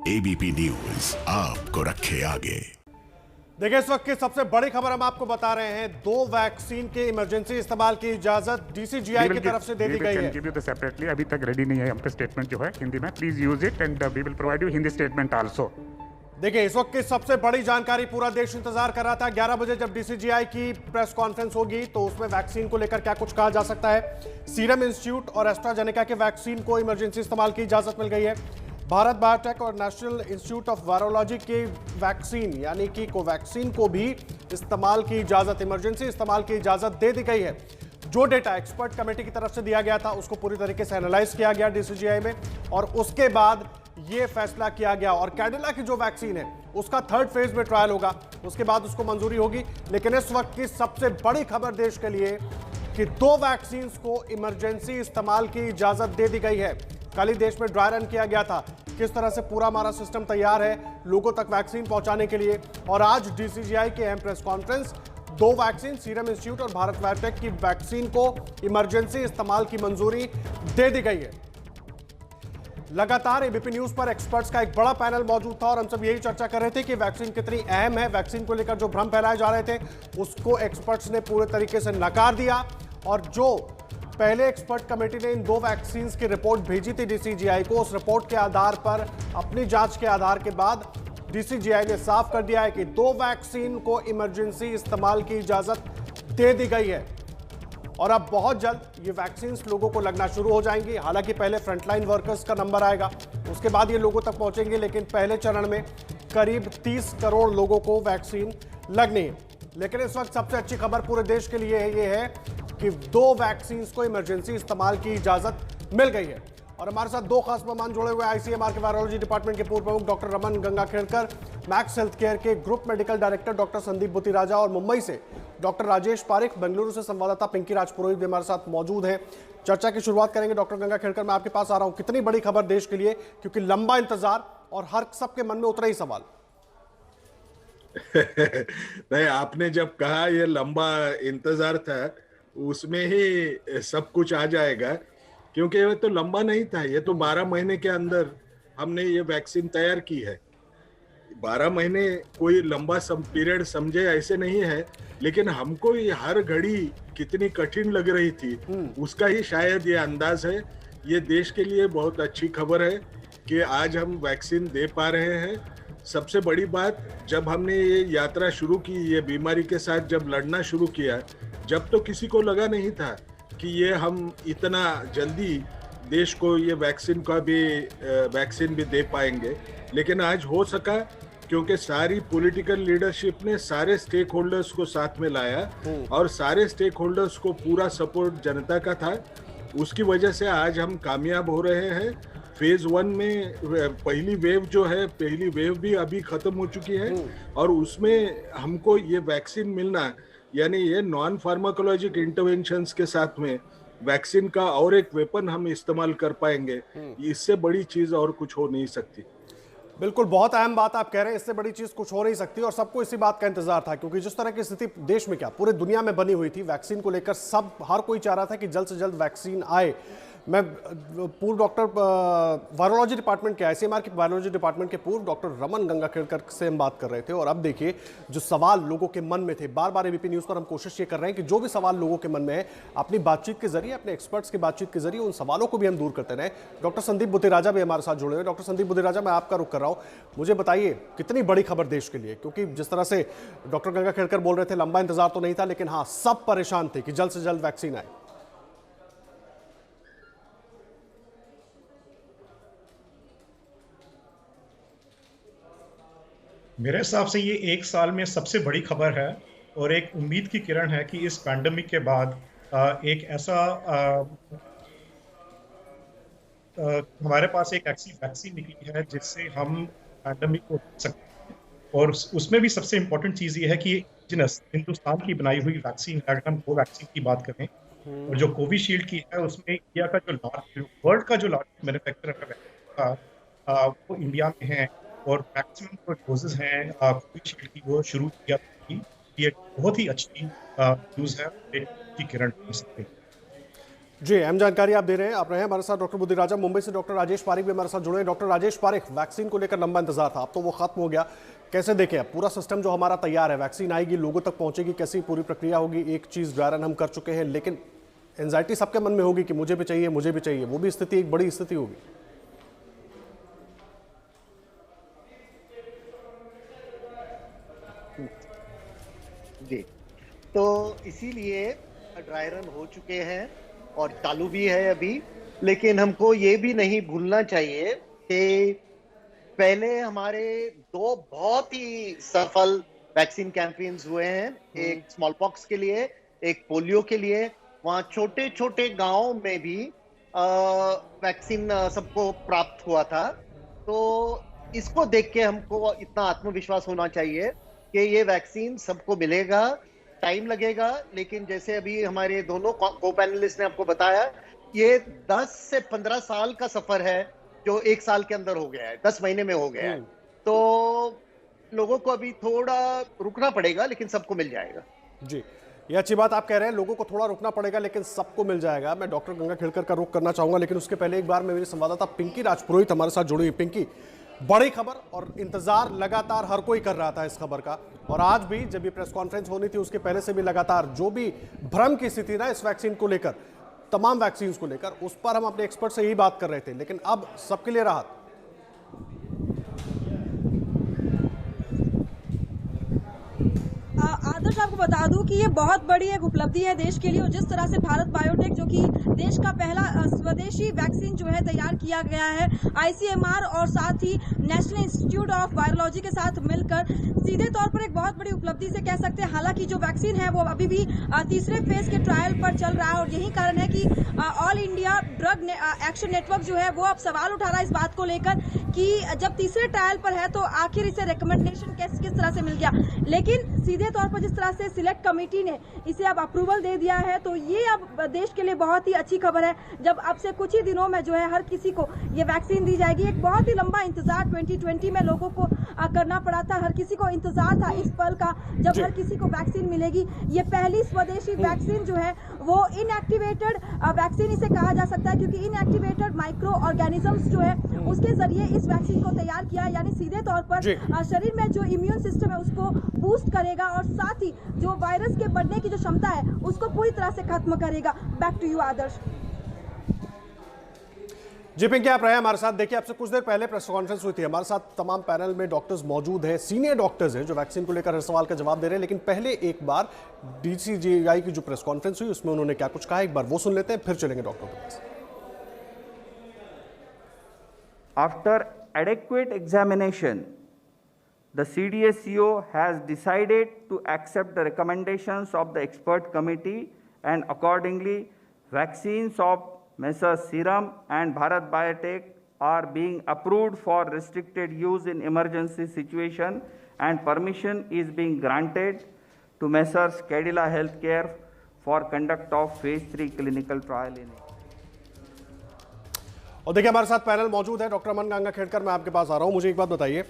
ABP news आपको रखे आगे। देखिए, इस वक्त की सबसे बड़ी खबर हम आपको बता रहे हैं। 2 वैक्सीन के इमरजेंसी इस्तेमाल की इजाजत डीसीजीआई की तरफ से दे दी गई है। सेपरेटली अभी तक रेडी नहीं है हम पे स्टेटमेंट जो है हिंदी में। Please use it and we will provide you Hindi statement also. देखिए, इस वक्त की सबसे बड़ी जानकारी पूरा देश इंतजार कर रहा था। 11 बजे जब डीसीजीआई की प्रेस कॉन्फ्रेंस होगी तो उसमें वैक्सीन को लेकर क्या कुछ कहा जा सकता है। सीरम इंस्टीट्यूट और एस्ट्राजेनेका के वैक्सीन को इमरजेंसी इस्तेमाल की इजाजत मिल गई है। भारत बायोटेक और नेशनल इंस्टीट्यूट ऑफ वायरोलॉजी की वैक्सीन यानी कि कोवैक्सीन को भी इस्तेमाल की इजाजत, इमरजेंसी इस्तेमाल की इजाजत दे दी गई है। जो डेटा एक्सपर्ट कमेटी की तरफ से दिया गया था उसको पूरी तरीके से एनालाइज किया गया डीसीजीआई में और उसके बाद यह फैसला किया गया। और कैडिला की जो वैक्सीन है उसका 3rd फेज में ट्रायल होगा, उसके बाद उसको मंजूरी होगी। लेकिन इस वक्त की सबसे बड़ी खबर देश के लिए कि 2 वैक्सीन को इमरजेंसी इस्तेमाल की इजाजत दे दी गई है। कल ही देश में ड्राई रन किया गया था, किस तरह से पूरा हमारा सिस्टम तैयार है लोगों तक वैक्सीन पहुंचाने के लिए। और आज डीसीजीआई की अहम press conference, 2 vaccine serum institute और भारत बायोटेक की वैक्सीन को इमरजेंसी इस्तेमाल की मंजूरी दे दी गई है। लगातार एबीपी न्यूज पर एक्सपर्ट्स का एक बड़ा पैनल मौजूद था और हम सब यही चर्चा कर रहे थे कि वैक्सीन कितनी अहम है। वैक्सीन को लेकर जो भ्रम फैलाए जा रहे थे उसको एक्सपर्ट्स ने पूरे तरीके से नकार दिया। और जो पहले एक्सपर्ट कमेटी ने इन 2 वैक्सीन की रिपोर्ट भेजी थी डीसीजीआई को, उस रिपोर्ट के आधार पर, अपनी जांच के आधार के बाद डीसीजीआई ने साफ कर दिया है कि 2 वैक्सीन को इमरजेंसी इस्तेमाल की इजाजत दे दी गई है। और अब बहुत जल्द ये वैक्सीन लोगों को लगना शुरू हो जाएंगी। हालांकि पहले फ्रंटलाइन वर्कर्स का नंबर आएगा, उसके बाद ये लोगों तक पहुंचेंगे। लेकिन पहले चरण में करीब 30 करोड़ लोगों को वैक्सीन लगनी है। लेकिन इस वक्त सबसे अच्छी खबर पूरे देश के लिए ये है कि 2 वैक्सीन को इमरजेंसी इस्तेमाल की इजाजत मिल गई है। और हमारे साथ 2 खास मेहमान जुड़े हुए, आईसीएमआर के वायरोलॉजी डिपार्टमेंट के पूर्व प्रमुख doctor Raman Gangakhedkar, Max Health Care के group medical director doctor Sandeep Budhiraja और मुंबई से डॉक्टर राजेश पारिक, बेंगलुरु से संवाददाता पिंकी राजपुरोहित भी हमारे साथ मौजूद हैं। चर्चा की शुरुआत करेंगे। डॉक्टर गंगाखेड़कर, मैं आपके पास आ रहा हूं। कितनी बड़ी खबर देश के लिए, क्योंकि लंबा इंतजार और हर सबके मन में उतरा ही सवाल। नहीं, आपने जब कहा ये लंबा इंतजार था उसमें ही सब कुछ आ जाएगा, क्योंकि ये तो लंबा नहीं था। ये तो 12 महीने के अंदर हमने ये वैक्सीन तैयार की है। 12 महीने कोई लंबा पीरियड समझे ऐसे नहीं है, लेकिन हमको ये हर घड़ी कितनी कठिन लग रही थी उसका ही शायद ये अंदाज है। ये देश के लिए बहुत अच्छी खबर है कि आज हम वैक्सीन दे पा रहे हैं। सबसे बड़ी बात, जब हमने ये यात्रा शुरू की, ये बीमारी के साथ जब लड़ना शुरू किया, जब तो किसी को लगा नहीं था कि ये हम इतना जल्दी देश को ये वैक्सीन भी दे पाएंगे। लेकिन आज हो सका, क्योंकि सारी पॉलिटिकल लीडरशिप ने सारे स्टेक होल्डर्स को साथ में लाया और सारे स्टेक होल्डर्स को पूरा सपोर्ट जनता का था। उसकी वजह से आज हम कामयाब हो रहे हैं। फेज 1 में पहली वेव भी अभी खत्म हो चुकी है और उसमें हमको ये वैक्सीन मिलना, यानी ये नॉन फार्माकोलॉजिक इंटरवेंशंस के साथ में वैक्सीन का और एक वेपन हम इस्तेमाल कर पाएंगे। इससे बड़ी चीज और कुछ हो नहीं सकती। बिल्कुल, बहुत अहम बात आप कह रहे हैं। इससे बड़ी चीज कुछ हो नहीं सकती और सबको इसी बात का इंतजार था, क्योंकि जिस तरह की स्थिति देश में, क्या पूरे दुनिया में बनी हुई थी वैक्सीन को लेकर, हर कोई चाह रहा था कि जल्द से जल्द वैक्सीन आए। मैं पूर्व डॉक्टर वायरोलॉजी डिपार्टमेंट के, आईसीएमआर के वायरोलॉजी डिपार्टमेंट के पूर्व डॉक्टर रमन गंगाखेड़कर से हम बात कर रहे थे। और अब देखिए, जो सवाल लोगों के मन में थे, बार बार एबीपी न्यूज़ पर हम कोशिश ये कर रहे हैं कि जो भी सवाल लोगों के मन में है, अपनी बातचीत के जरिए, अपने एक्सपर्ट्स की बातचीत के जरिए उन सवालों को भी हम दूर करते रहें। डॉक्टर संदीप बुतिराजा भी हमारे साथ जुड़े हुए। डॉक्टर संदीप बुतिराजा, मैं आपका रुख कर रहा हूँ। मुझे बताइए, कितनी बड़ी खबर देश के लिए, क्योंकि जिस तरह से डॉक्टर गंगाखेड़कर बोल रहे थे, लंबा इंतजार तो नहीं था, लेकिन हाँ, सब परेशान थे कि जल्द से जल्द वैक्सीन आए। मेरे हिसाब से ये 1 साल में सबसे बड़ी खबर है और एक उम्मीद की किरण है कि इस पैंडेमिक के बाद एक ऐसा हमारे पास एक ऐसी वैक्सीन निकली है जिससे हम पैंडेमिक को रोक सकते हैं। और उसमें भी सबसे इम्पोर्टेंट चीज़ ये है कि इंडिजिनस, हिंदुस्तान की बनाई हुई वैक्सीन है। अगर हम कोवैक्सीन की बात करें और जो कोविशील्ड की है, उसमें इंडिया का जो वर्ल्ड का जो लार्जेस्ट मैन्युफैक्चरर है वो इंडिया में है। और मैक्सिमम जो डोजेज हैं कोविशील्ड की, वो शुरू किया ये बहुत ही अच्छी न्यूज़ है, की किरण हो सकती है। जी, अहम जानकारी आप दे रहे हैं। आप रहे हैं हमारे साथ डॉक्टर बुद्धिराजा। मुंबई से डॉक्टर राजेश पारिक भी हमारे साथ जुड़े हैं। डॉक्टर राजेश पारिक, वैक्सीन को लेकर लंबा इंतजार था, अब तो वो खत्म हो गया। कैसे देखें, अब पूरा सिस्टम जो हमारा तैयार है, वैक्सीन आएगी, लोगों तक पहुंचेगी, कैसी पूरी प्रक्रिया होगी? एक चीज ड्राई रन हम कर चुके हैं, लेकिन एंजाइटी सबके मन में होगी कि मुझे भी चाहिए, मुझे भी चाहिए। वो भी स्थिति एक बड़ी स्थिति होगी। जी, तो इसीलिए ड्राई रन हो चुके हैं और चालू भी है अभी। लेकिन हमको ये भी नहीं भूलना चाहिए कि पहले हमारे दो बहुत ही सफल वैक्सीन कैंपेन्स हुए हैं, एक स्मॉल पॉक्स के लिए, एक पोलियो के लिए। वहाँ छोटे छोटे गांवों में भी वैक्सीन सबको प्राप्त हुआ था। तो इसको देख के हमको इतना आत्मविश्वास होना चाहिए कि ये वैक्सीन सबको मिलेगा। टाइम लगेगा, लेकिन जैसे अभी हमारे दोनों को पैनलिस्ट ने आपको बताया, ये 10 से 15 साल का सफर है जो 1 साल के अंदर हो गया है, 10 महीने में हो गया है। तो लोगों को अभी थोड़ा रुकना पड़ेगा, लेकिन सबको मिल जाएगा। जी, ये अच्छी बात आप कह रहे हैं, लोगों को थोड़ा रुकना पड़ेगा लेकिन सबको मिल जाएगा। मैं डॉक्टर गंगा खेड़कर का रुख करना चाहूंगा, लेकिन उसके पहले एक बार मैं, मेरी संवाददाता पिंकी राजपुरोहित हमारे साथ जुड़ी हुई। पिंकी, बड़ी खबर और इंतजार लगातार हर कोई कर रहा था इस खबर का, और आज भी जब ये प्रेस कॉन्फ्रेंस होनी थी उसके पहले से भी लगातार जो भी भ्रम की स्थिति ना इस वैक्सीन को लेकर, तमाम वैक्सीन को लेकर, उस पर हम अपने एक्सपर्ट से यही बात कर रहे थे। लेकिन अब सबके लिए राहत। आदर्श, आपको बता दूं कि ये बहुत बड़ी एक उपलब्धि है देश के लिए। और जिस तरह से भारत बायोटेक, जो कि देश का पहला स्वदेशी वैक्सीन जो है तैयार किया गया है, आईसीएमआर और साथ ही नेशनल इंस्टीट्यूट ऑफ वायरोलॉजी के साथ मिलकर, सीधे तौर पर एक बहुत बड़ी उपलब्धि से कह सकते हैं। हालांकि जो वैक्सीन है वो अभी भी तीसरे फेज के ट्रायल पर चल रहा है, और यही कारण है कि all India drug action network जो है वो अब सवाल उठा रहा है इस बात को लेकर कि जब तीसरे ट्रायल पर है तो आखिर इसे रिकमेंडेशन किस तरह से मिल गया। लेकिन सीधे तौर पर जिस तरह से सिलेक्ट कमेटी ने इसे अब अप्रूवल दे दिया है, तो ये अब देश के लिए बहुत ही अच्छी खबर है। जब अब से कुछ ही दिनों में जो है हर किसी को ये वैक्सीन दी जाएगी। एक बहुत ही लंबा इंतजार 2020 में लोगों को करना पड़ा था, हर किसी को इंतजार था इस पल का जब हर किसी को वैक्सीन मिलेगी। ये पहली स्वदेशी वैक्सीन जो है वो इनएक्टिवेटेड वैक्सीन इसे कहा जा सकता है, क्योंकि इनएक्टिवेटेड माइक्रो ऑर्गेनिजम्स जो है उसके जरिए इस वैक्सीन को तैयार किया, यानी सीधे तौर पर शरीर में जो इम्यून सिस्टम है उसको बूस्ट करेगा और साथ ही जो वायरस के बढ़ने की जो क्षमता है उसको पूरी तरह से खत्म करेगा। बैक टू यू आदर्श। जी पिंकी, आप रहे हमारे साथ। देखिए, आपसे कुछ देर पहले प्रेस कॉन्फ्रेंस हुई थी, हमारे साथ तमाम पैनल में डॉक्टर्स मौजूद हैं, सीनियर डॉक्टर्स हैं जो वैक्सीन को लेकर हर सवाल का जवाब दे रहे हैं। लेकिन पहले एक बार डीसीजीआई की जो प्रेस कॉन्फ्रेंस हुई उसमें उन्होंने क्या कुछ कहा, एक बार वो सुन लेते हैं, फिर चलेंगे डॉक्टर के पास। After adequate examination, the CDSCO has decided to accept the recommendations of the expert committee, and accordingly, vaccines of Messrs Serum and Bharat Biotech are being approved for restricted use in emergency situation, and permission is being granted to Messrs Cadila Healthcare for conduct of phase 3 clinical trial in it. और देखिए, हमारे साथ panel मौजूद है। Doctor अमन गंगा खेड़कर, मैं आपके पास आ रहा हूं। मुझे एक बात बताइए,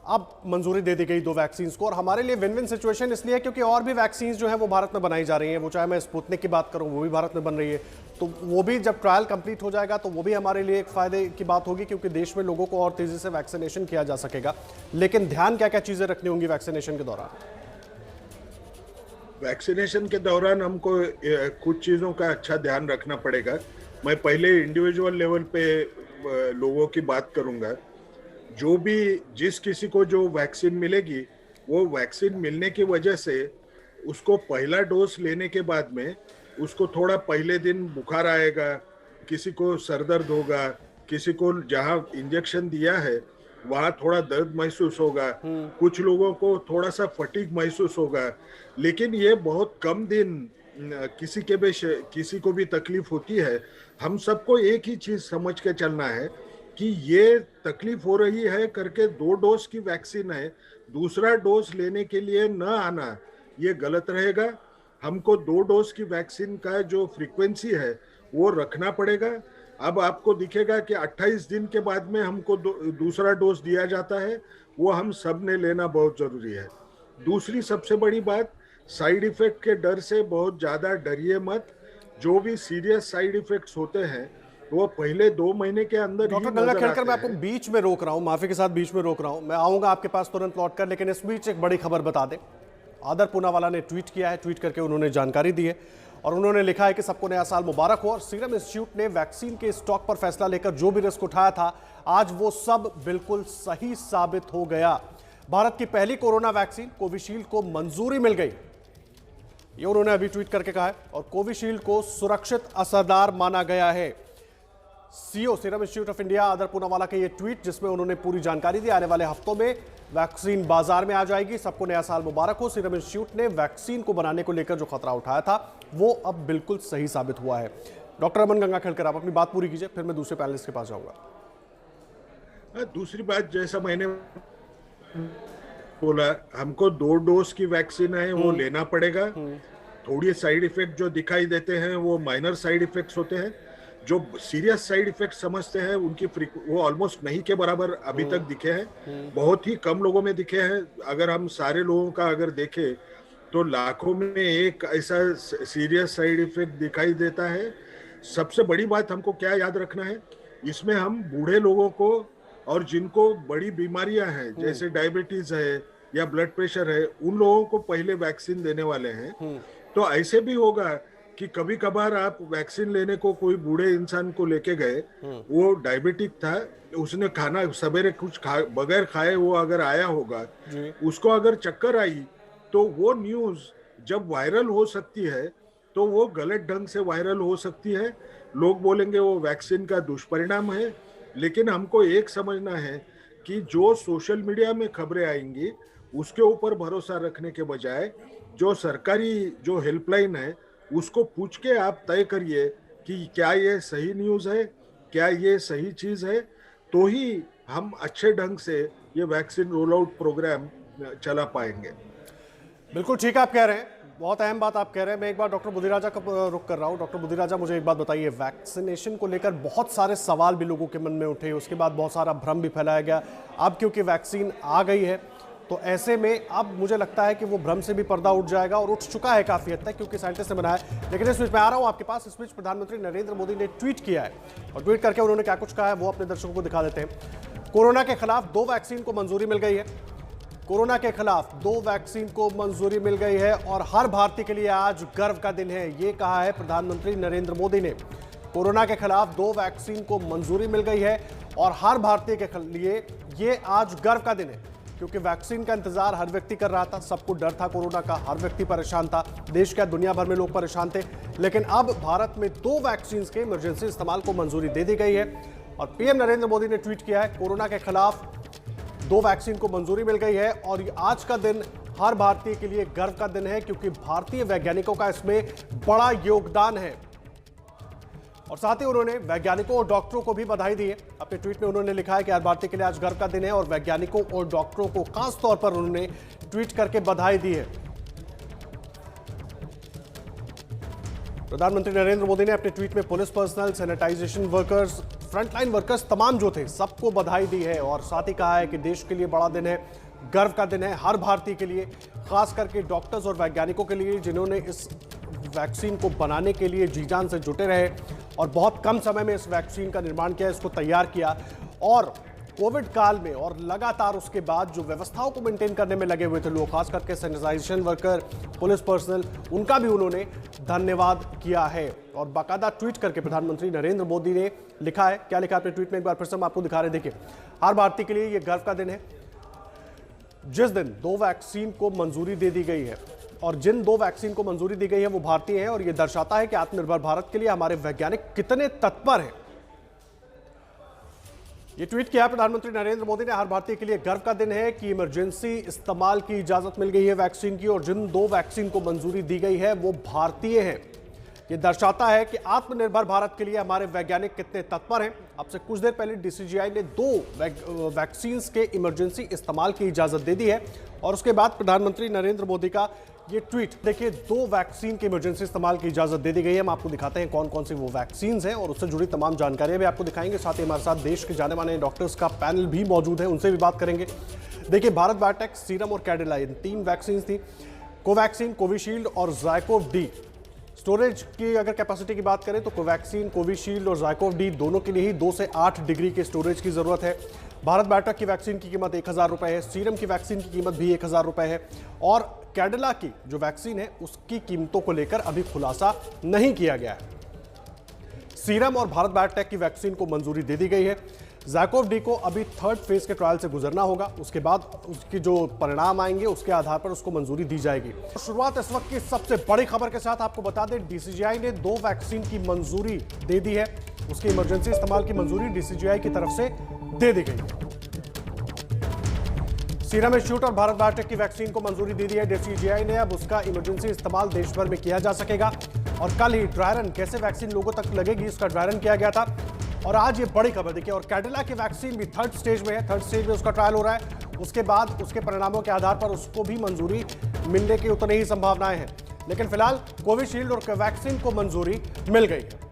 अब मंजूरी दे दी गई 2 वैक्सीन को, और हमारे लिए विन विन सिचुएशन इसलिए है क्योंकि और भी वैक्सीन जो है वो भारत में बनाई जा रही हैं। वो चाहे मैं स्पुतनिक की बात करूं, वो भी भारत में बन रही है, तो वो भी जब ट्रायल कंप्लीट हो जाएगा तो वो भी हमारे लिए एक फायदे की बात होगी, क्योंकि देश में लोगों को और तेजी से वैक्सीनेशन किया जा सकेगा। लेकिन ध्यान क्या क्या चीजें रखनी होंगी वैक्सीनेशन के दौरान? वैक्सीनेशन के दौरान हमको कुछ चीज़ों का अच्छा ध्यान रखना पड़ेगा। मैं पहले इंडिविजुअल लेवल पे लोगों की बात करूंगा। जो भी जिस किसी को जो वैक्सीन मिलेगी, वो वैक्सीन मिलने की वजह से उसको पहला डोज लेने के बाद में उसको थोड़ा पहले दिन बुखार आएगा, किसी को सर दर्द होगा, किसी को जहाँ इंजेक्शन दिया है वहाँ थोड़ा दर्द महसूस होगा, कुछ लोगों को थोड़ा सा फटीग महसूस होगा। लेकिन ये बहुत कम दिन किसी को भी तकलीफ होती है। हम सबको एक ही चीज समझ के चलना है कि ये तकलीफ हो रही है करके 2 डोज की वैक्सीन है, दूसरा डोज लेने के लिए न आना ये गलत रहेगा। हमको 2 डोज की वैक्सीन का जो फ्रीक्वेंसी है वो रखना पड़ेगा। अब आपको दिखेगा कि 28 दिन के बाद में हमको दूसरा डोज दिया जाता है, वो हम सब ने लेना बहुत जरूरी है। दूसरी सबसे बड़ी बात, साइड इफेक्ट के डर से बहुत ज़्यादा डरिए मत। जो भी सीरियस साइड इफेक्ट्स होते हैं वो पहले 2 महीने के अंदर ही डॉक्टर गंगा नजर खेड़कर, मैं आते आपको हैं। बीच में रोक रहा हूं, माफी के साथ बीच में रोक रहा हूं। मैं आऊंगा आपके पास तुरंत लौटकर, लेकिन इस बीच एक बड़ी खबर बता दें। आदर पूनावाला ने ट्वीट किया है, ट्वीट करके उन्होंने जानकारी दी है और उन्होंने लिखा है कि सबको नया साल मुबारक हो और सीरम इंस्टीट्यूट ने वैक्सीन के स्टॉक पर फैसला लेकर जो भी रिस्क उठाया था, आज वो सब बिल्कुल सही साबित हो गया। भारत की पहली कोरोना वैक्सीन कोविशील्ड को मंजूरी मिल गई, ये उन्होंने अभी ट्वीट करके कहा है, और कोविशील्ड को सुरक्षित असरदार माना गया है। CEO serum institute of India आदर पूनावाला के ये ट्वीट, जिसमें उन्होंने पूरी जानकारी दी। आने वाले हफ्तों में वैक्सीन बाजार में आ जाएगी। सबको नया साल मुबारक हो। सीरम इंस्टीट्यूट ने वैक्सीन को बनाने को लेकर जो खतरा उठाया था वो अब बिल्कुल सही साबित हुआ है। डॉक्टर अमन गंगा खेड़कर, आप अपनी बात पूरी कीजिए, फिर मैं दूसरे पैनलिस्ट के पास जाऊंगा। दूसरी बात, जैसा मैंने बोला, हमको 2 डोज की वैक्सीन है वो लेना पड़ेगा। थोड़ी साइड इफेक्ट जो दिखाई देते हैं वो माइनर साइड इफेक्ट्स होते हैं। जो सीरियस साइड इफेक्ट समझते हैं उनकी वो ऑलमोस्ट नहीं के बराबर अभी तक दिखे हैं, बहुत ही कम लोगों में दिखे हैं। अगर हम सारे लोगों का अगर देखें तो लाखों में एक ऐसा सीरियस साइड इफेक्ट दिखाई देता है। सबसे बड़ी बात हमको क्या याद रखना है, इसमें हम बूढ़े लोगों को और जिनको बड़ी बीमारियां हैं जैसे डायबिटीज है या ब्लड प्रेशर है, उन लोगों को पहले वैक्सीन देने वाले हैं। तो ऐसे भी होगा कि कभी कभार आप वैक्सीन लेने को कोई बूढ़े इंसान को लेके गए, वो डायबिटिक था, उसने खाना सवेरे कुछ बगैर खाए वो अगर आया होगा, उसको अगर चक्कर आई, तो वो न्यूज जब वायरल हो सकती है तो वो गलत ढंग से वायरल हो सकती है। लोग बोलेंगे वो वैक्सीन का दुष्परिणाम है। लेकिन हमको एक समझना है कि जो सोशल मीडिया में खबरें आएंगी उसके ऊपर भरोसा रखने के बजाय जो सरकारी जो हेल्पलाइन है उसको पूछ के आप तय करिए कि क्या ये सही न्यूज़ है, क्या ये सही चीज़ है, तो ही हम अच्छे ढंग से ये वैक्सीन रोल आउट प्रोग्राम चला पाएंगे। बिल्कुल ठीक आप कह रहे हैं, बहुत अहम बात आप कह रहे हैं। मैं एक बार डॉक्टर बुधिराजा का रुख कर रहा हूँ। डॉक्टर बुधिराजा, मुझे एक बात बताइए, वैक्सीनेशन को लेकर बहुत सारे सवाल भी लोगों के मन में उठे, उसके बाद बहुत सारा भ्रम भी फैलाया गया। अब क्योंकि वैक्सीन आ गई है तो ऐसे में अब मुझे लगता है कि वो भ्रम से भी पर्दा उठ जाएगा और उठ चुका है काफ़ी हद तक, क्योंकि साइंटिस्ट ने बनाया है। लेकिन इस बीच में आ रहा हूँ आपके पास। इस बीच प्रधानमंत्री नरेंद्र मोदी ने ट्वीट किया है और ट्वीट करके उन्होंने क्या कुछ कहा है वो अपने दर्शकों को दिखा देते हैं। कोरोना के खिलाफ 2 वैक्सीन को मंजूरी मिल गई है। कोरोना के खिलाफ 2 वैक्सीन को मंजूरी मिल गई है और हर भारतीय के लिए आज गर्व का दिन है, ये कहा है प्रधानमंत्री नरेंद्र मोदी ने। कोरोना के खिलाफ 2 वैक्सीन को मंजूरी मिल गई है और हर भारतीय के लिए ये आज गर्व का दिन है, क्योंकि वैक्सीन का इंतजार हर व्यक्ति कर रहा था। सबको डर था कोरोना का, हर व्यक्ति परेशान था, देश क्या दुनिया भर में लोग परेशान थे। लेकिन अब भारत में 2 वैक्सीन के इमरजेंसी इस्तेमाल को मंजूरी दे दी गई है और पीएम नरेंद्र मोदी ने ट्वीट किया है, कोरोना के खिलाफ 2 वैक्सीन को मंजूरी मिल गई है और आज का दिन हर भारतीय के लिए गर्व का दिन है, क्योंकि भारतीय वैज्ञानिकों का इसमें बड़ा योगदान है। और साथ ही उन्होंने वैज्ञानिकों और डॉक्टरों को भी बधाई दी है। अपने ट्वीट में उन्होंने लिखा है कि आज भारतीय के लिए आज गर्व का दिन है और वैज्ञानिकों और डॉक्टरों को खास तौर पर उन्होंने ट्वीट करके बधाई दी है। प्रधानमंत्री नरेंद्र मोदी ने अपने ट्वीट में police personnel, sanitization workers, frontline workers तमाम जो थे सबको बधाई दी है और साथ ही कहा है कि देश के लिए बड़ा दिन है, गर्व का दिन है हर भारतीय के लिए, खास करके डॉक्टर्स और वैज्ञानिकों के लिए जिन्होंने इस वैक्सीन को बनाने के लिए जी जान से जुटे रहे और बहुत कम समय में इस वैक्सीन का निर्माण किया, इसको तैयार किया और कोविड काल में और लगातार उसके बाद जो व्यवस्थाओं को मेंटेन करने में लगे हुए थे लोग, खास करके सैनिटाइजेशन वर्कर, पुलिस पर्सनल, उनका भी उन्होंने धन्यवाद किया है। और बाकायदा ट्वीट करके प्रधानमंत्री नरेंद्र मोदी ने लिखा है, क्या लिखा अपने ट्वीट में एक बार फिर से हम आपको दिखा रहे, देखिए, हर भारतीय के लिए यह गर्व का दिन है जिस दिन 2 वैक्सीन को मंजूरी दे दी गई है और जिन 2 वैक्सीन को मंजूरी दी गई है वो भारतीय हैं और यह दर्शाता है कि आत्मनिर्भर भारत के लिए हमारे वैज्ञानिक कितने तत्पर हैं। ये ट्वीट किया प्रधानमंत्री नरेंद्र मोदी ने, हर भारतीय के लिए गर्व का दिन है कि इमरजेंसी इस्तेमाल की इजाजत मिल गई है वैक्सीन की और जिन 2 वैक्सीन को मंजूरी दी गई है वो भारतीय हैं। ये दर्शाता है कि आत्मनिर्भर भारत के लिए हमारे वैज्ञानिक कितने तत्पर हैं। अब से कुछ देर पहले डीसीजीआई ने 2 वैक्सीन के इमरजेंसी इस्तेमाल की इजाजत दे दी है और उसके बाद प्रधानमंत्री नरेंद्र मोदी का ये ट्वीट, देखिए, 2 वैक्सीन के इमरजेंसी इस्तेमाल की इजाजत दे दी गई है। हम आपको दिखाते हैं कौन कौन सी वो वैक्सीन हैं और उससे जुड़ी तमाम जानकारियां भी आपको दिखाएंगे। साथ ही हमारे साथ देश के जाने माने डॉक्टर्स का पैनल भी मौजूद है, उनसे भी बात करेंगे। देखिए, भारत बायोटेक, सीरम और कैडिला, इन 3 वैक्सीन थी। कोवैक्सीन, कोविशील्ड और ज़ायकोव डी स्टोरेज की अगर कैपेसिटी की बात करें तो कोवैक्सीन, कोविशील्ड और ज़ाइकोव डी दोनों के लिए ही 2 से 8 डिग्री के स्टोरेज की जरूरत है। भारत बायोटेक की वैक्सीन की कीमत 1000 रुपए है, सीरम की वैक्सीन की कीमत भी 1000 रुपए है और कैडिला की जो वैक्सीन है उसकी कीमतों को लेकर अभी खुलासा नहीं किया गया है। सीरम और भारत बायोटेक की वैक्सीन को मंजूरी दे दी गई है। ज़ाइकोव डी को अभी 3rd फेज के ट्रायल से गुजरना होगा, उसके बाद उसके जो परिणाम आएंगे उसके आधार पर उसको मंजूरी दी जाएगी। शुरुआत इस वक्त की सबसे बड़ी खबर के साथ आपको बता दें, डीसीजीआई ने 2 वैक्सीन की मंजूरी दे दी है। उसके इमरजेंसी इस्तेमाल की मंजूरी डीसीजीआई की तरफ से दे दी गई है। सीरम इंस्टीट्यूट और भारत बायोटेक की वैक्सीन को मंजूरी दे दी है डीसीजीआई ने। अब उसका इमरजेंसी इस्तेमाल देश भर में किया जा सकेगा और कल ही ड्राई रन कैसे वैक्सीन लोगों तक लगेगी इसका ड्राई रन किया गया था और आज ये बड़ी खबर देखिए। और कैडिला की वैक्सीन भी 3rd स्टेज में है, 3rd स्टेज में उसका ट्रायल हो रहा है। उसके बाद उसके परिणामों के आधार पर उसको भी मंजूरी मिलने की उतनी ही संभावनाएं हैं, लेकिन फिलहाल कोविशील्ड और कोवैक्सीन को मंजूरी मिल गई है।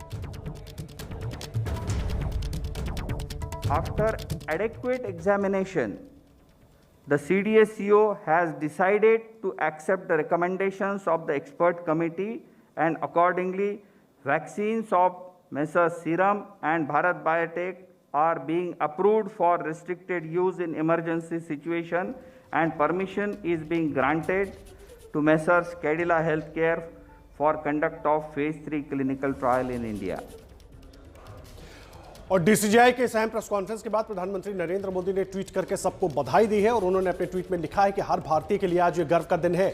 After adequate examination, the CDSCO has decided to accept the recommendations of the expert committee and accordingly vaccines of Messrs. Serum and Bharat Biotech are being approved for restricted use in emergency situation and permission is being granted to Messrs. Cadila Healthcare for conduct of phase 3 clinical trial in India. और DCGI के इस अहम press conference के बाद प्रधानमंत्री नरेंद्र मोदी ने tweet करके सबको बधाई दी है और उन्होंने अपने ट्वीट में लिखा है कि हर भारतीय के लिए आज ये गर्व का दिन है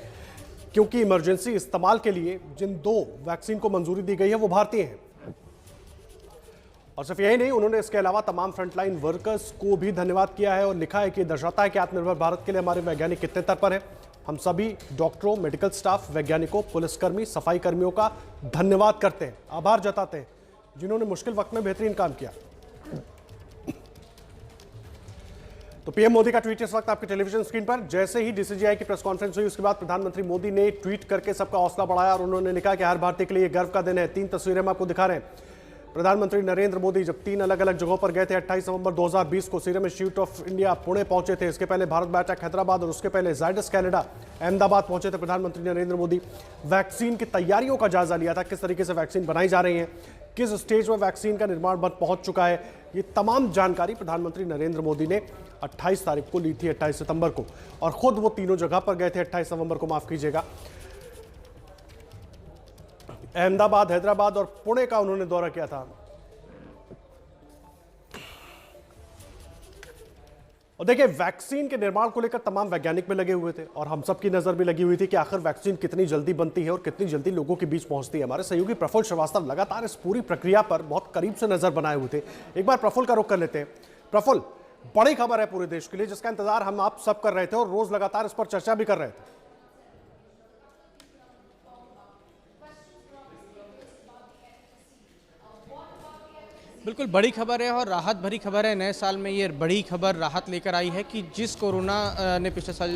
क्योंकि इमरजेंसी इस्तेमाल के लिए जिन 2 वैक्सीन को मंजूरी दी गई है वो भारतीय हैं। और सिर्फ यही नहीं, उन्होंने इसके अलावा तमाम फ्रंटलाइन वर्कर्स को भी धन्यवाद किया है और लिखा है कि दर्शाता है कि आत्मनिर्भर भारत के लिए हमारे वैज्ञानिक कितने तत्पर हैं। हम सभी डॉक्टरों, मेडिकल स्टाफ, वैज्ञानिकों, पुलिसकर्मी, सफाई कर्मियों का धन्यवाद करते हैं, आभार जताते हैं जिन्होंने मुश्किल वक्त में बेहतरीन काम किया। तो पीएम मोदी का ट्वीट इस वक्त आपकी टेलीविजन स्क्रीन पर। जैसे ही डीसीजीआई की प्रेस कॉन्फ्रेंस हुई उसके बाद प्रधानमंत्री मोदी ने ट्वीट करके सबका हौसला बढ़ाया और उन्होंने लिखा कि हर भारतीय के लिए गर्व का दिन है। 3 तस्वीरें हम आपको दिखा रहे हैं। प्रधानमंत्री नरेंद्र मोदी जब 3 अलग अलग जगहों पर गए थे 28 नवंबर 2020 को serum institute of India Pune पहुंचे थे, इसके पहले भारत बायोटेक हैदराबाद और उसके पहले जायडस कनाडा अहमदाबाद पहुंचे थे प्रधानमंत्री नरेंद्र मोदी। वैक्सीन की तैयारियों का जायजा लिया था, किस तरीके से वैक्सीन बनाई जा रही है, किस स्टेज में वैक्सीन का निर्माण बन पहुंच चुका है, ये तमाम जानकारी प्रधानमंत्री नरेंद्र मोदी ने 28 तारीख को ली थी, 28 सितंबर को, और खुद वो तीनों जगह पर गए थे 28 नवंबर को, माफ कीजिएगा। अहमदाबाद, हैदराबाद और पुणे का उन्होंने दौरा किया था। और देखिए, वैक्सीन के निर्माण को लेकर तमाम वैज्ञानिक में लगे हुए थे और हम सबकी नजर भी लगी हुई थी कि आखिर वैक्सीन कितनी जल्दी बनती है और कितनी जल्दी लोगों के बीच पहुंचती है। हमारे सहयोगी प्रफुल्ल श्रीवास्तव लगातार इस पूरी प्रक्रिया पर बहुत करीब से नजर बनाए हुए थे। एक बार प्रफुल्ल का रुख कर लेते हैं। प्रफुल्ल, बड़ी खबर है पूरे देश के लिए जिसका इंतजार हम आप सब कर रहे थे और रोज लगातार इस पर चर्चा भी कर रहे थे। बिल्कुल बड़ी खबर है और राहत भरी खबर है। नए साल में ये बड़ी खबर राहत लेकर आई है कि जिस कोरोना ने पिछले साल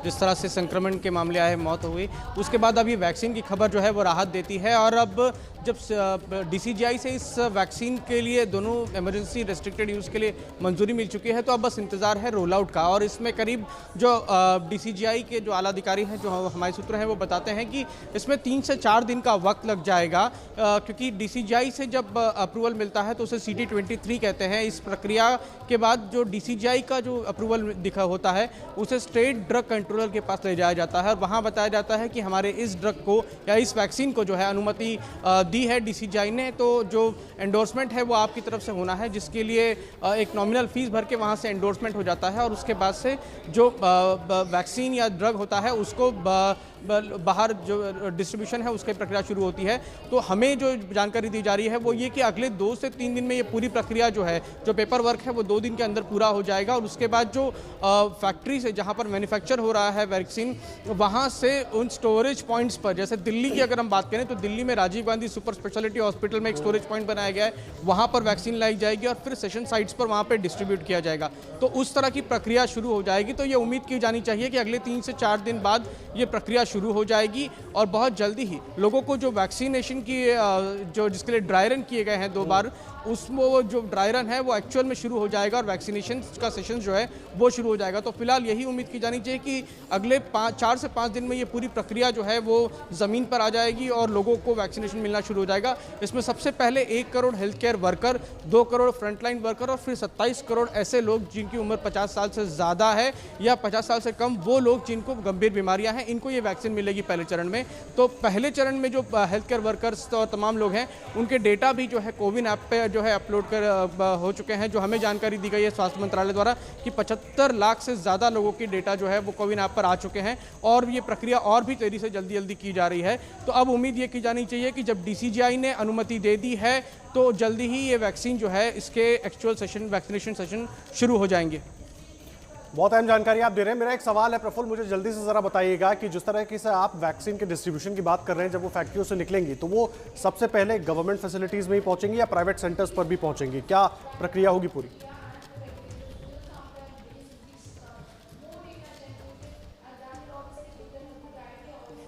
जिस तरह से संक्रमण के मामले आए, मौत हुई, उसके बाद अब ये वैक्सीन की खबर जो है वो राहत देती है। और अब जब डीसीजीआई से इस वैक्सीन के लिए दोनों इमरजेंसी रेस्ट्रिक्टेड यूज़ के लिए मंजूरी मिल चुकी है तो अब बस इंतज़ार है रोल आउट का। और इसमें करीब जो डीसीजीआई के जो आला अधिकारी हैं, जो हमारे सूत्र हैं, वो बताते हैं कि इसमें 3 से 4 दिन का वक्त लग जाएगा क्योंकि डीसीजीआई से जब अप्रूवल मिलता है तो उसे CD23 कहते हैं। इस प्रक्रिया के बाद जो डीसीजीआई का जो अप्रूवल दिखा होता है उसे स्टेट ड्रग कंट्रोलर के पास ले जाया जाता है और वहाँ बताया जाता है कि हमारे इस ड्रग को या इस वैक्सीन को जो है अनुमति दी है डीसीजीआई ने, तो जो एंडोर्समेंट है वो आपकी तरफ से होना है, जिसके लिए एक नॉमिनल फीस भर के वहाँ से एंडोर्समेंट हो जाता है और उसके बाद से जो वैक्सीन या ड्रग होता है उसको बाहर जो डिस्ट्रीब्यूशन है उसकी प्रक्रिया शुरू होती है। तो हमें जो जानकारी दी जा रही है वो ये कि अगले 2 से 3 दिन में ये पूरी प्रक्रिया जो है, जो पेपर वर्क है वो 2 दिन के अंदर पूरा हो जाएगा और उसके बाद जो फैक्ट्री से जहाँ पर मैन्युफैक्चर हो रहा है वैक्सीन, वहाँ से उन स्टोरेज पॉइंट्स पर, जैसे दिल्ली की अगर हम बात करें तो दिल्ली में Rajiv Gandhi super speciality hospital में एक स्टोरेज पॉइंट बनाया गया है, वहाँ पर वैक्सीन लाई जाएगी और फिर सेशन साइट्स पर वहाँ पर डिस्ट्रीब्यूट किया जाएगा। तो उस तरह की प्रक्रिया शुरू हो जाएगी। तो ये उम्मीद की जानी चाहिए कि अगले 3 से 4 दिन बाद ये प्रक्रिया शुरू हो जाएगी और बहुत जल्दी ही लोगों को जो वैक्सीनेशन की जो जिसके लिए ड्राई रन किए गए हैं 2 बार, वो जो ड्राई रन है वो एक्चुअल में शुरू हो जाएगा और वैक्सीनेशन का सेशन जो है वो शुरू हो जाएगा। तो फिलहाल यही उम्मीद की जानी चाहिए कि अगले 4 से 5 दिन में ये पूरी प्रक्रिया जो है वो ज़मीन पर आ जाएगी और लोगों को वैक्सीनेशन मिलना शुरू हो जाएगा। इसमें सबसे पहले 1 crore health care worker, 2 crore frontline worker और फिर 27 करोड़ ऐसे लोग जिनकी उम्र 50 साल से ज़्यादा है या 50 साल से कम, वो लोग जिनको गंभीर बीमारियां हैं, इनको ये वैक्सीन मिलेगी पहले चरण में। तो पहले चरण में जो हेल्थ केयर वर्कर्स और तमाम लोग हैं उनके डेटा भी जो है कोविन ऐप पे जो है अपलोड हो चुके हैं। जो हमें जानकारी दी गई है स्वास्थ्य मंत्रालय द्वारा कि 75 लाख से ज़्यादा लोगों की डेटा जो है वो कोविन ऐप पर आ चुके हैं और ये प्रक्रिया और भी तेज़ी से जल्दी की जा रही है। तो अब उम्मीद ये की जानी चाहिए कि जब DCGI ने अनुमति दे दी है तो जल्दी ही ये वैक्सीन जो है इसके एक्चुअल सेशन, वैक्सीनेशन सेशन शुरू हो जाएंगे। बहुत अहम जानकारी आप दे रहे हैं। मेरा एक सवाल है प्रफुल्ल, मुझे जल्दी से जरा बताइएगा कि जिस तरह से आप वैक्सीन के डिस्ट्रीब्यूशन की बात कर रहे हैं, जब वो फैक्ट्रियों से निकलेंगी तो वो सबसे पहले गवर्नमेंट फैसिलिटीज में ही पहुंचेंगी या प्राइवेट सेंटर्स पर भी पहुंचेंगी? क्या प्रक्रिया होगी पूरी?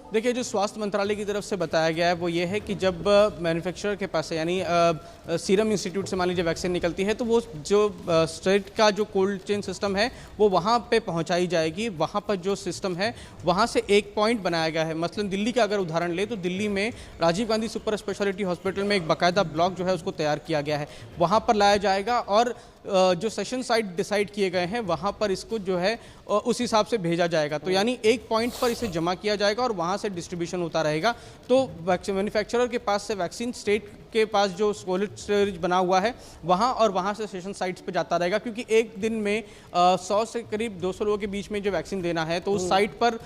देखिए, जो स्वास्थ्य मंत्रालय की तरफ से बताया गया है वो ये है कि जब मैन्युफैक्चरर के पास है, यानी सीरम इंस्टीट्यूट से मान लीजिए वैक्सीन निकलती है तो वो जो स्टेट का जो कोल्ड चेन सिस्टम है वो वहाँ पे पहुँचाई जाएगी। वहाँ पर जो सिस्टम है वहाँ से एक पॉइंट बनाया गया है। मसलन दिल्ली का अगर उदाहरण ले तो दिल्ली में Rajiv Gandhi super speciality hospital में एक बाकायदा ब्लॉक जो है उसको तैयार किया गया है, वहाँ पर लाया जाएगा और जो सेशन साइट डिसाइड किए गए हैं वहाँ पर इसको जो है उस हिसाब से भेजा जाएगा। तो यानी एक पॉइंट पर इसे जमा किया जाएगा और वहाँ से डिस्ट्रीब्यूशन होता रहेगा। तो मैन्युफैक्चरर के पास से वैक्सीन स्टेट के पास जो कोल्ड स्टोरेज बना हुआ है वहाँ और वहाँ से सेशन साइट्स पे जाता रहेगा, क्योंकि एक दिन में 100 से करीब 200 लोगों के बीच में जो वैक्सीन देना है तो उस साइट पर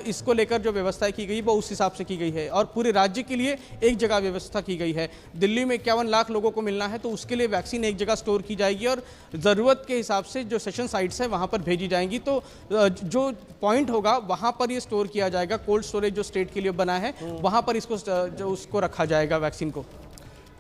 इसको लेकर जो व्यवस्था की गई वो उस हिसाब से की गई है और पूरे राज्य के लिए एक जगह व्यवस्था की गई है। दिल्ली में 51 लाख लोगों को मिलना है तो उसके लिए वैक्सीन एक जगह स्टोर की जाएगी और ज़रूरत के हिसाब से जो सेशन साइट्स है वहाँ पर भेजी जाएंगी। तो जो पॉइंट होगा वहाँ पर ये स्टोर किया जाएगा। कोल्ड स्टोरेज जो स्टेट के लिए बना है वहाँ पर इसको जो उसको रखा जाएगा वैक्सीन को।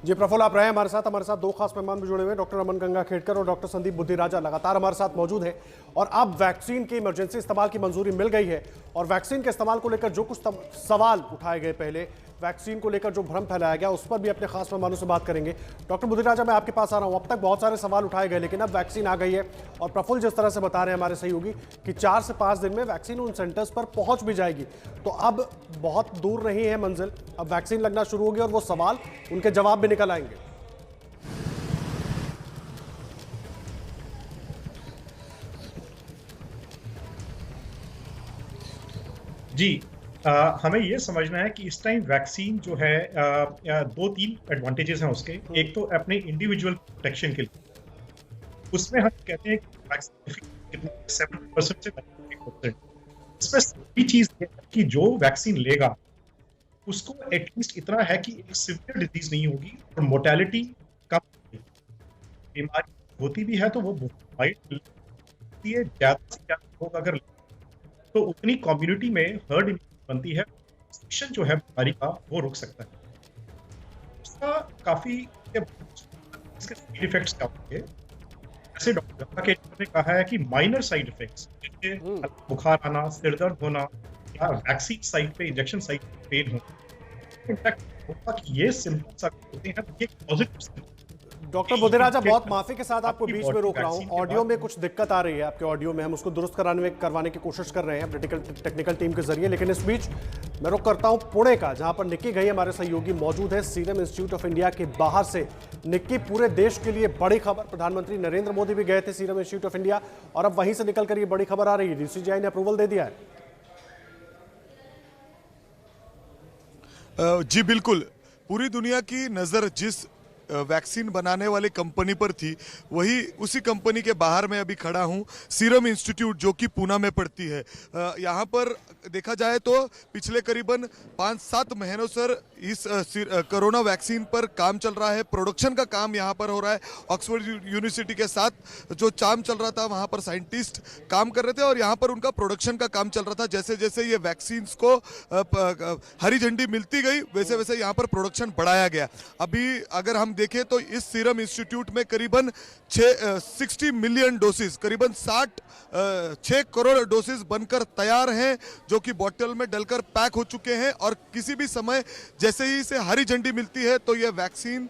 जी प्रफुल्ल, आप रहे हमारे साथ दो खास मेहमान भी जुड़े हुए हैं, डॉक्टर अमन गंगाखेड़कर और डॉक्टर संदीप बुद्धिराजा लगातार हमारे साथ मौजूद हैं। और अब वैक्सीन के इमरजेंसी इस्तेमाल की मंजूरी मिल गई है और वैक्सीन के इस्तेमाल को लेकर जो कुछ सवाल उठाए गए, पहले वैक्सीन को लेकर जो भ्रम फैलाया गया, उस पर भी अपने खास मेहमानों से बात करेंगे। डॉक्टर बुद्धिराजा, मैं आपके पास आ रहा हूं। अब तक बहुत सारे सवाल उठाए गए लेकिन अब वैक्सीन आ गई है और प्रफुल्ल जिस तरह से बता रहे हैं हमारे सहयोगी कि 4 से 5 दिन में वैक्सीन उन सेंटर्स पर पहुंच भी जाएगी। तो अब बहुत दूर नहीं है मंजिल, अब वैक्सीन लगना शुरू होगी और वो सवाल, उनके जवाब भी निकल आएंगे। जी, हमें ये समझना है कि इस टाइम वैक्सीन जो है 2-3 एडवांटेजेस हैं उसके। एक तो अपने इंडिविजुअल प्रोटेक्शन के लिए, उसमें हम कहते हैं कि वैक्सीन 70% से 90%। इसमें सभी चीज है कि जो वैक्सीन लेगा उसको एटलीस्ट इतना है कि एक सिवियर डिजीज नहीं होगी और मोर्टेलिटी कम होगी। बीमारी होती भी है तो वो माइल्ड, ज्यादा से ज्यादा लोग अगर तो उतनी कम्युनिटी में हर्ड बनती है, जो है बीमारी का वो रोक सकता है। उसका काफी इसके साइड इफेक्ट्स क्या होंगे, जैसे डॉक्टर गंगाखेड़कर ने कहा है कि माइनर साइड इफेक्ट्स जैसे बुखार आना, सिर दर्द होना या वैक्सीन साइट पे, इंजेक्शन साइट पे पेन होना, इनफैक्ट होगा कि ये सिम्टम्स होते हैं तो ये पॉजिटिव। डॉक्टर बुद्धिराजा, बहुत माफी के साथ आपको बीच में रोक रहा हूं, ऑडियो में कुछ दिक्कत आ रही है आपके ऑडियो में, हम उसको दुरुस्त करवाने की कोशिश कर रहे हैं टेक्निकल टीम के जरिए। लेकिन इस बीच मैं रुक करता हूं पुणे का, जहां पर निक्की घई हमारे सहयोगी मौजूद है सीरम इंस्टीट्यूट ऑफ इंडिया के बाहर से। निक्की, पूरे देश के लिए बड़ी खबर, प्रधानमंत्री नरेंद्र मोदी भी गए थे सीरम इंस्टीट्यूट ऑफ इंडिया और अब वहीं से निकलकर ये बड़ी खबर आ रही है, DCGI ने अप्रूवल दे दिया है। जी बिल्कुल, पूरी दुनिया की नजर जिस वैक्सीन बनाने वाली कंपनी पर थी, वही उसी कंपनी के बाहर मैं अभी खड़ा हूं, सीरम इंस्टीट्यूट जो कि पूना में पड़ती है। यहां पर देखा जाए तो पिछले करीबन 5-7 महीनों से इस कोरोना वैक्सीन पर काम चल रहा है। प्रोडक्शन का काम यहां पर हो रहा है। ऑक्सफोर्ड यूनिवर्सिटी के साथ जो काम चल रहा था, वहां पर साइंटिस्ट काम कर रहे थे और यहां पर उनका प्रोडक्शन का काम चल रहा था। जैसे जैसे ये वैक्सीन को हरी झंडी मिलती गई, वैसे वैसे यहाँ पर प्रोडक्शन बढ़ाया गया। अभी अगर हम देखें तो इस सीरम इंस्टीट्यूट में करीबन 60 मिलियन डोसेस, करीबन 6 करोड़ डोसेस बनकर तैयार हैं, जो कि बोतल में डलकर पैक हो चुके हैं और किसी भी समय जैसे ही इसे हरी झंडी मिलती है तो ये वैक्सीन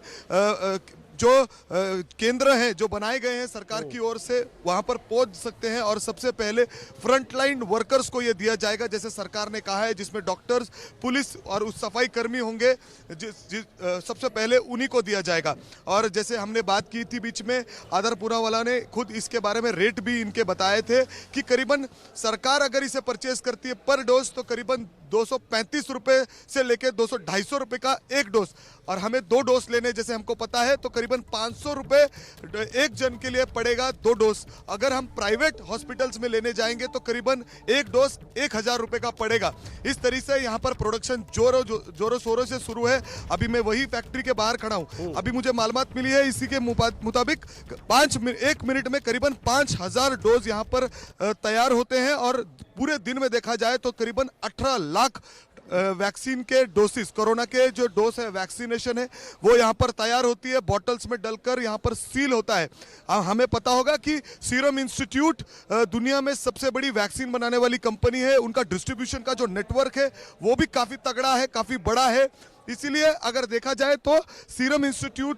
जो केंद्र हैं जो बनाए गए हैं सरकार की ओर से, वहां पर पहुंच सकते हैं और सबसे पहले फ्रंटलाइन वर्कर्स को ये दिया जाएगा, जैसे सरकार ने कहा है, जिसमें डॉक्टर्स, पुलिस और उस सफाई कर्मी होंगे, सबसे पहले उन्हीं को दिया जाएगा। और जैसे हमने बात की थी बीच में, आदरपुरा वाला ने खुद इसके बारे में रेट भी इनके बताए थे कि करीबन सरकार अगर इसे परचेज करती है पर डोज तो करीबन 235 रुपए से लेकर 200-250 रुपए का एक डोज, और हमें 2 डोज लेने जैसे हमको पता है तो करीबन 500 रुपए एक जन के लिए पड़ेगा 2 डोज। अगर हम प्राइवेट हॉस्पिटल्स में लेने जाएंगे तो करीबन एक डोज 1000 रुपए का पड़ेगा। इस तरीके से यहाँ पर प्रोडक्शन जोरों शोरों से शुरू है। अभी मैं वही फैक्ट्री के बाहर खड़ा हूँ। अभी मुझे मालूमात मिली है, इसी के मुताबिक 1 मिनट में करीबन 5000 डोज यहाँ पर तैयार होते हैं, और पूरे दिन में देखा जाए तो करीबन 18 लाख वैक्सीन के डोसेस, कोरोना के जो डोज है, वैक्सीनेशन है, वो यहाँ पर तैयार होती है, बॉटल्स में डलकर यहाँ पर सील होता है। हमें पता होगा कि सीरम इंस्टीट्यूट दुनिया में सबसे बड़ी वैक्सीन बनाने वाली कंपनी है। उनका डिस्ट्रीब्यूशन का जो नेटवर्क है वो भी काफ़ी तगड़ा है, काफ़ी बड़ा है। इसीलिए अगर देखा जाए तो सीरम इंस्टीट्यूट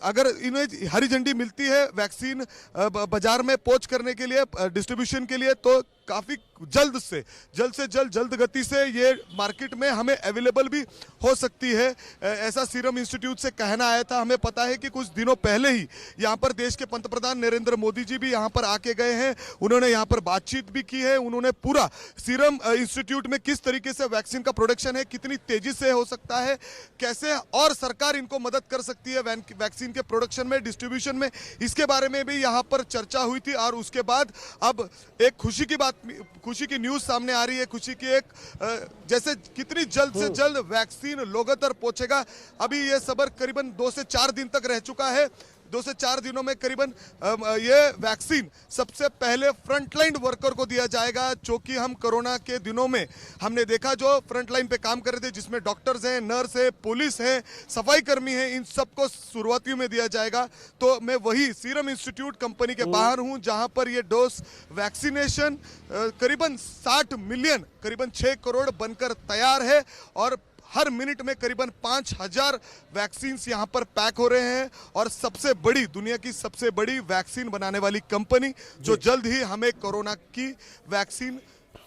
अगर इन्हें हरी झंडी मिलती है वैक्सीन बाजार में पहुंच करने के लिए, डिस्ट्रीब्यूशन के लिए, तो काफ़ी जल्द से जल्द गति से ये मार्केट में हमें अवेलेबल भी हो सकती है, ऐसा सीरम इंस्टीट्यूट से कहना आया था। हमें पता है कि कुछ दिनों पहले ही यहाँ पर देश के पंतप्रधान नरेंद्र मोदी जी भी यहाँ पर आके गए हैं, उन्होंने यहाँ पर बातचीत भी की है। उन्होंने पूरा सीरम इंस्टीट्यूट में किस तरीके से वैक्सीन का प्रोडक्शन है, कितनी तेजी से हो सकता है, कैसे और सरकार इनको मदद कर सकती है वैक्सीन के प्रोडक्शन में, डिस्ट्रीब्यूशन में, इसके बारे में भी यहाँ पर चर्चा हुई थी। और उसके बाद अब एक खुशी की न्यूज सामने आ रही है, खुशी की एक जैसे कितनी जल्द से जल्द वैक्सीन लोगों तक पहुंचेगा। अभी ये सबर करीबन 2 से 4 दिन तक रह चुका है। 2 से 4 दिनों में करीबन ये वैक्सीन सबसे पहले फ्रंटलाइन वर्कर को दिया जाएगा, जो कि हम कोरोना के दिनों में हमने देखा जो फ्रंटलाइन पे काम कर रहे थे, जिसमें डॉक्टर्स हैं, नर्स है, पुलिस है, सफाई कर्मी है, इन सबको शुरुआती में दिया जाएगा। तो मैं वही सीरम इंस्टीट्यूट कंपनी के बाहर हूं, जहां पर ये डोज वैक्सीनेशन करीबन 60 मिलियन, करीबन 6 करोड़ बनकर तैयार है, और हर मिनट में करीबन 5000 वैक्सीन यहाँ पर पैक हो रहे हैं। और सबसे बड़ी, दुनिया की सबसे बड़ी वैक्सीन बनाने वाली कंपनी, जो जल्द ही हमें कोरोना की वैक्सीन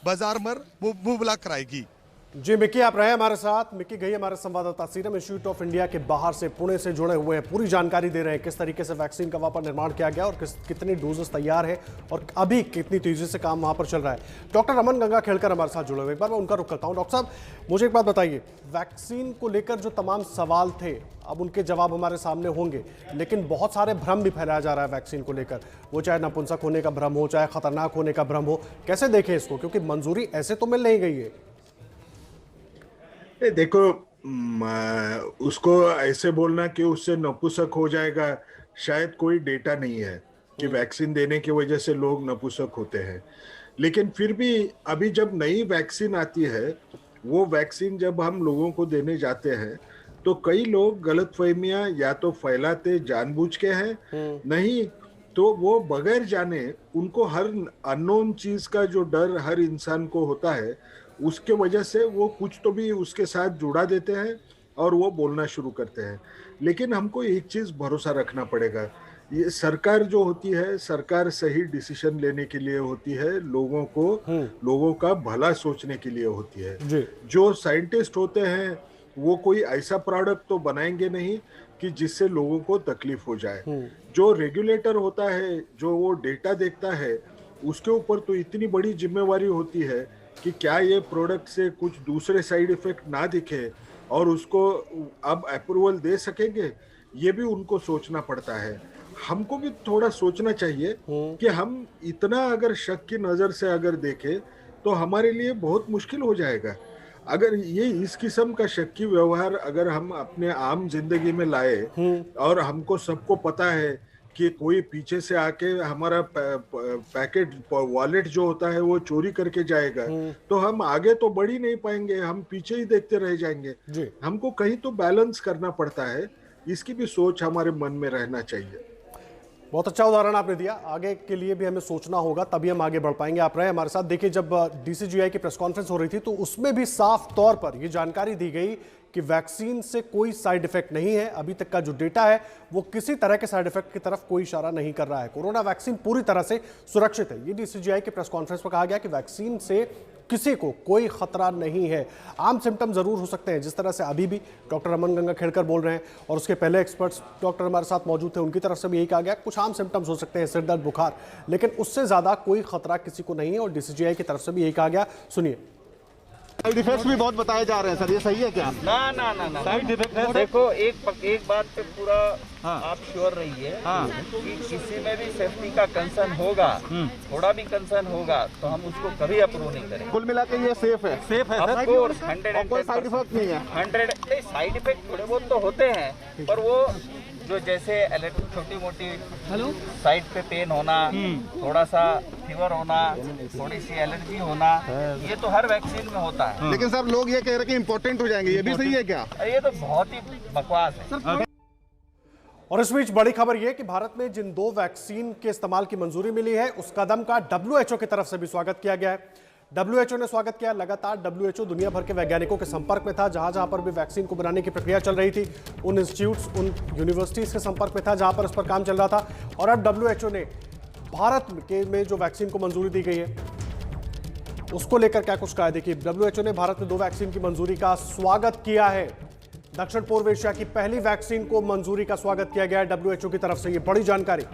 बाजार में मुबला कराएगी। जी मिक्की, आप रहे हमारे साथ। मिक्की गई हमारे संवाददाता सीरम इंस्टीट्यूट ऑफ इंडिया के बाहर से, पुणे से जुड़े हुए हैं, पूरी जानकारी दे रहे हैं किस तरीके से वैक्सीन का वहां पर निर्माण किया गया और कितने डोजेस तैयार है और अभी कितनी तेजी से काम वहां पर चल रहा है। डॉक्टर रमन गंगा खेड़कर हमारे साथ जुड़े हुए, एक बार मैं उनका रुख करता हूं। डॉक्टर साहब, मुझे एक बात बताइए, वैक्सीन को लेकर जो तमाम सवाल थे, अब उनके जवाब हमारे सामने होंगे, लेकिन बहुत सारे भ्रम भी फैलाया जा रहा है वैक्सीन को लेकर, वो चाहे नपुंसक होने का भ्रम हो, चाहे खतरनाक होने का भ्रम हो। कैसे देखें इसको, क्योंकि मंजूरी ऐसे तो मिल नहीं गई है। देखो, उसको ऐसे बोलना कि उससे नपुंसक हो जाएगा, शायद कोई डेटा नहीं है कि वैक्सीन देने की वजह से लोग नपुंसक होते हैं। लेकिन फिर भी अभी जब नई वैक्सीन आती है, वो वैक्सीन जब हम लोगों को देने जाते हैं तो कई लोग गलतफहमियां या तो फैलाते जानबूझ के हैं, नहीं तो वो बगैर जाने, उनको हर अननोन चीज का जो डर हर इंसान को होता है, उसके वजह से वो कुछ तो भी उसके साथ जुड़ा देते हैं और वो बोलना शुरू करते हैं। लेकिन हमको एक चीज भरोसा रखना पड़ेगा, ये सरकार जो होती है, सरकार सही डिसीजन लेने के लिए होती है, लोगों का भला सोचने के लिए होती है। जो साइंटिस्ट होते हैं वो कोई ऐसा प्रोडक्ट तो बनाएंगे नहीं कि जिससे लोगों को तकलीफ हो जाए। जो रेगुलेटर होता है, जो वो डेटा देखता है, उसके ऊपर तो इतनी बड़ी जिम्मेवारी होती है कि क्या ये प्रोडक्ट से कुछ दूसरे साइड इफेक्ट ना दिखे और उसको अब अप्रूवल दे सकेंगे, ये भी उनको सोचना पड़ता है। हमको भी थोड़ा सोचना चाहिए कि हम इतना अगर शक की नजर से अगर देखें तो हमारे लिए बहुत मुश्किल हो जाएगा। अगर ये इस किस्म का शक्की व्यवहार अगर हम अपने आम जिंदगी में लाए और हमको सबको पता है कि कोई पीछे से आके हमारा पैकेट वॉलेट जो होता है वो चोरी करके जाएगा, तो हम आगे तो बढ़ ही नहीं पाएंगे, हम पीछे ही देखते रह जाएंगे। हमको कहीं तो बैलेंस करना पड़ता है, इसकी भी सोच हमारे मन में रहना चाहिए। बहुत अच्छा उदाहरण आपने दिया, आगे के लिए भी हमें सोचना होगा, तभी हम आगे बढ़ पाएंगे। आप रहे हमारे साथ। देखिए, जब DCGI की प्रेस कॉन्फ्रेंस हो रही थी तो उसमें भी साफ तौर पर यह जानकारी दी गई कि वैक्सीन से कोई साइड इफेक्ट नहीं है। अभी तक का जो डेटा है वो किसी तरह के साइड इफेक्ट की तरफ कोई इशारा नहीं कर रहा है। कोरोना वैक्सीन पूरी तरह से सुरक्षित है। ये डीसीजीआई के प्रेस कॉन्फ्रेंस में कहा गया कि वैक्सीन से किसी को कोई खतरा नहीं है। आम सिम्टम जरूर हो सकते हैं, जिस तरह से अभी भी डॉक्टर रमन गंगा खेड़कर बोल रहे हैं और उसके पहले एक्सपर्ट्स डॉक्टर हमारे साथ मौजूद थे, उनकी तरफ से भी यही कहा गया कुछ आम सिम्टम्स हो सकते हैं, सिर दर्द, बुखार, लेकिन उससे ज्यादा कोई खतरा किसी को नहीं है। और डीसीजीआई की तरफ से भी यही कहा गया। सुनिए। साइड इफेक्ट्स भी बहुत बताए जा रहे हैं सर, ये सही है क्या? ना साइड इफेक्ट है देखो, एक बात पे पूरा आप श्योर रहिए कि किसी में भी सेफ्टी का कंसर्न होगा, थोड़ा भी कंसर्न होगा तो हम उसको कभी अप्रूव नहीं करेंगे। कुल मिला के ये सेफ है सर, कोई साइड इफेक्ट नहीं है। 100 साइड इफेक्ट थोड़े बहुत तो होते हैं, पर वो जो जैसे छोटी मोटी साइड पे पेन होना, थोड़ा सा फीवर होना, थोड़ी सी एलर्जी होना, ये तो हर वैक्सीन में होता है। लेकिन सर लोग ये कह रहे हैं कि इम्पोर्टेंट हो जाएंगे, ये भी सही है क्या? ये तो बहुत ही बकवास है। और इस बीच बड़ी खबर यह कि भारत में जिन 2 वैक्सीन के इस्तेमाल की मंजूरी मिली है, उस कदम का WHO की तरफ से भी स्वागत किया गया है। WHO ने स्वागत किया। लगातार WHO दुनिया भर के वैज्ञानिकों के संपर्क में था। जहां पर भी वैक्सीन को बनाने की प्रक्रिया चल रही थी, उन इंस्टीट्यूट्स, उन यूनिवर्सिटीज के संपर्क में था जहां पर इस पर काम चल रहा था। और अब WHO ने भारत में जो वैक्सीन को मंजूरी दी गई है उसको लेकर क्या कुछ कहा। देखिए, WHO ने भारत में 2 वैक्सीन की मंजूरी का स्वागत किया है। दक्षिण पूर्व एशिया की पहली वैक्सीन को मंजूरी का स्वागत किया गया है WHO की तरफ से। ये बड़ी जानकारी।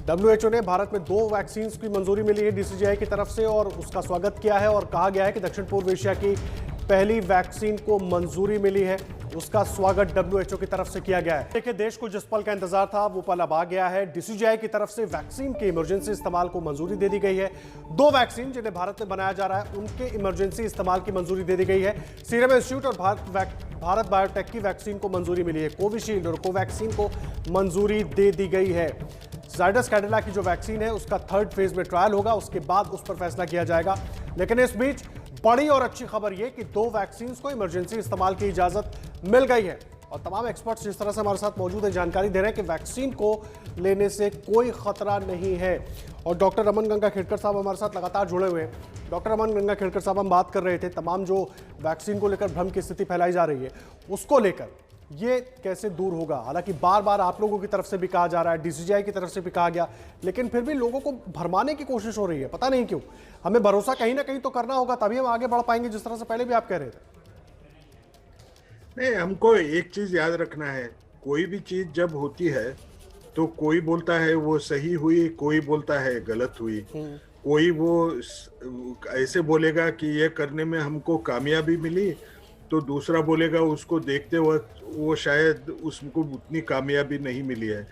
WHO ने भारत में 2 वैक्सीन की मंजूरी मिली है डीसीजीआई की तरफ से और उसका स्वागत किया है और कहा गया है कि दक्षिण पूर्व एशिया की पहली वैक्सीन को मंजूरी मिली है, उसका स्वागत WHO की तरफ से किया गया है। देखिए, देश को जिस पल का इंतजार था वो पल अब आ गया है। डीसीजीआई की तरफ से वैक्सीन के इमरजेंसी इस्तेमाल को मंजूरी दे दी गई है। 2 वैक्सीन जिन्हें भारत में बनाया जा रहा है उनके इमरजेंसी इस्तेमाल की मंजूरी दे दी गई है। सीरम इंस्टीट्यूट और भारत बायोटेक की वैक्सीन को मंजूरी मिली है। कोविशील्ड और कोवैक्सीन को मंजूरी दे दी गई है। जायडस कैडिला की जो वैक्सीन है उसका 3rd फेज में ट्रायल होगा, उसके बाद उस पर फैसला किया जाएगा। लेकिन इस बीच बड़ी और अच्छी खबर यह कि 2 वैक्सीन को इमरजेंसी इस्तेमाल की इजाजत मिल गई है। और तमाम एक्सपर्ट्स जिस तरह से हमारे साथ मौजूद हैं, जानकारी दे रहे हैं कि वैक्सीन को लेने से कोई खतरा नहीं है। और डॉक्टर रमन गंगा खेड़कर साहब हमारे साथ लगातार जुड़े हुए हैं। डॉक्टर रमन गंगा खेड़कर साहब, हम बात कर रहे थे तमाम जो वैक्सीन को लेकर भ्रम की स्थिति फैलाई जा रही है उसको लेकर ये कैसे दूर होगा। हालांकि बार बार आप लोगों की तरफ से भी कहा जा रहा है, डीसीजीआई की तरफ से भी कहा गया, लेकिन फिर भी लोगों को भरमाने की कोशिश हो रही है। पता नहीं क्यों। हमें भरोसा कहीं ना कहीं तो करना होगा, तभी हम आगे बढ़ पाएंगे, जिस तरह से पहले भी आप कह रहे थे। नहीं, हमको एक चीज याद रखना है, कोई भी चीज जब होती है तो कोई बोलता है वो सही हुई, कोई बोलता है गलत हुई, कोई वो ऐसे बोलेगा कि ये करने में हमको कामयाबी मिली, तो दूसरा बोलेगा उसको देखते वक्त वो शायद उसको उतनी कामयाबी नहीं मिली है।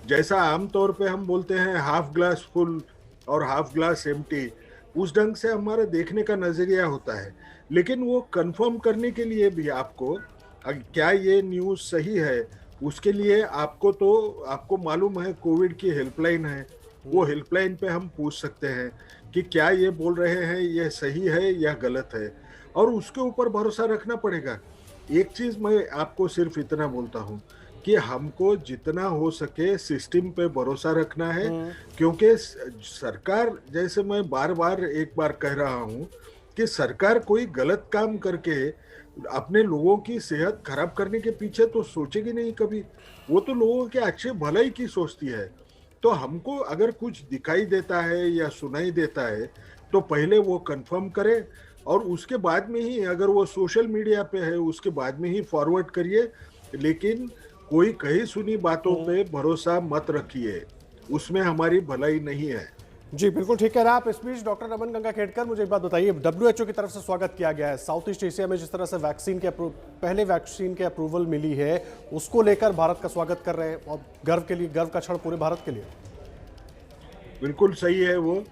जैसा आमतौर पे हम बोलते हैं हाफ ग्लास फुल और हाफ ग्लास एम्प्टी, उस ढंग से हमारा देखने का नजरिया होता है। लेकिन वो कंफर्म करने के लिए भी आपको क्या ये न्यूज़ सही है, उसके लिए आपको मालूम है कोविड की हेल्पलाइन है, वो हेल्पलाइन पे हम पूछ सकते हैं कि क्या ये बोल रहे हैं ये सही है या गलत है, और उसके ऊपर भरोसा रखना पड़ेगा। एक चीज मैं आपको सिर्फ इतना बोलता हूँ कि हमको जितना हो सके सिस्टम पे भरोसा रखना है, क्योंकि सरकार, जैसे मैं बार बार एक बार कह रहा हूँ कि सरकार कोई गलत काम करके अपने लोगों की सेहत खराब करने के पीछे तो सोचेगी नहीं कभी, वो तो लोगों के अच्छे भलाई की सोचती है। तो हमको अगर कुछ दिखाई देता है या सुनाई देता है तो पहले वो कंफर्म करें, और उसके बाद में ही अगर वो सोशल मीडिया पे है उसके बाद में ही फॉरवर्ड करिए, लेकिन कोई कही सुनी बातों पे भरोसा मत रखिए, उसमें हमारी भलाई नहीं है। जी बिल्कुल ठीक कह रहे हैं आप। इस बीच डॉक्टर रमन गंगा खेड़कर, मुझे एक बात बताइए, WHO की तरफ से स्वागत किया गया है। साउथ ईस्ट एशिया में जिस तरह से पहले वैक्सीन के अप्रूवल मिली है उसको लेकर भारत का स्वागत कर रहे हैं और गर्व का क्षण पूरे भारत के लिए। बिल्कुल सही है वो,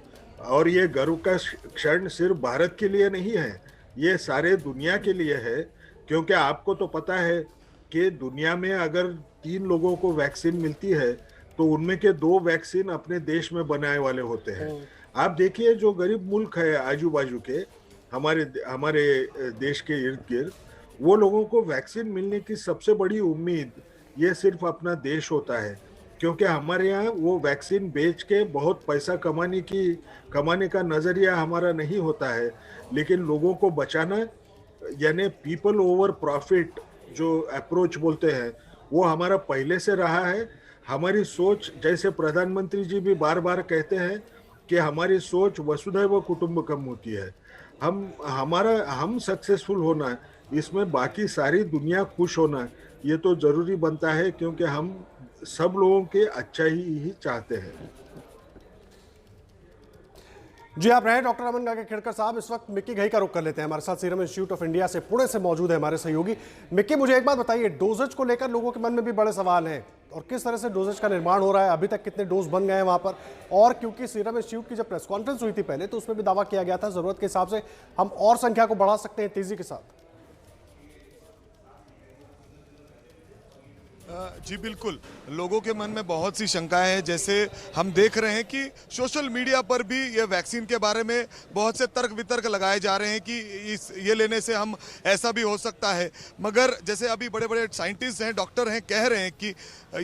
और ये गर्व का क्षण सिर्फ भारत के लिए नहीं है, ये सारे दुनिया के लिए है, क्योंकि आपको तो पता है कि दुनिया में अगर 3 लोगों को वैक्सीन मिलती है तो उनमें के 2 वैक्सीन अपने देश में बनाए वाले होते हैं। आप देखिए जो गरीब मुल्क है आजू बाजू के हमारे देश के इर्द गिर्द, वो लोगों को वैक्सीन मिलने की सबसे बड़ी उम्मीद ये सिर्फ अपना देश होता है, क्योंकि हमारे यहाँ वो वैक्सीन बेच के बहुत पैसा कमाने का नजरिया हमारा नहीं होता है, लेकिन लोगों को बचाना यानी पीपल ओवर प्रॉफिट जो अप्रोच बोलते हैं वो हमारा पहले से रहा है। हमारी सोच, जैसे प्रधानमंत्री जी भी बार बार कहते हैं कि हमारी सोच वसुधैव कुटुंबकम होती है। हम सक्सेसफुल होना, इसमें बाकी सारी दुनिया खुश होना, ये तो जरूरी बनता है, क्योंकि हम सब लोगों के अच्छा ही चाहते हैं। जी, आप रहे डॉक्टर अमन गागे खेड़कर साहब। इस वक्त मिक्की घई का रुख कर लेते हैं। हमारे साथ सीरम इंस्टीट्यूट ऑफ इंडिया से पुणे से मौजूद है हमारे सहयोगी। मिक्की, मुझे एक बात बताइए, डोजेज को लेकर लोगों के मन में भी बड़े सवाल हैं, और किस तरह से डोजेज का निर्माण हो रहा है, अभी तक कितने डोज बन गए हैं वहां पर, और क्योंकि सीरम इंस्टीट्यूट की जब प्रेस कॉन्फ्रेंस हुई थी पहले, तो उसमें भी दावा किया गया था जरूरत के हिसाब से हम और संख्या को बढ़ा सकते हैं तेजी के साथ। जी बिल्कुल, लोगों के मन में बहुत सी शंकाएं हैं। जैसे हम देख रहे हैं कि सोशल मीडिया पर भी ये वैक्सीन के बारे में बहुत से तर्क वितर्क लगाए जा रहे हैं कि ये लेने से हम ऐसा भी हो सकता है, मगर जैसे अभी बड़े बड़े साइंटिस्ट हैं, डॉक्टर हैं, कह रहे हैं कि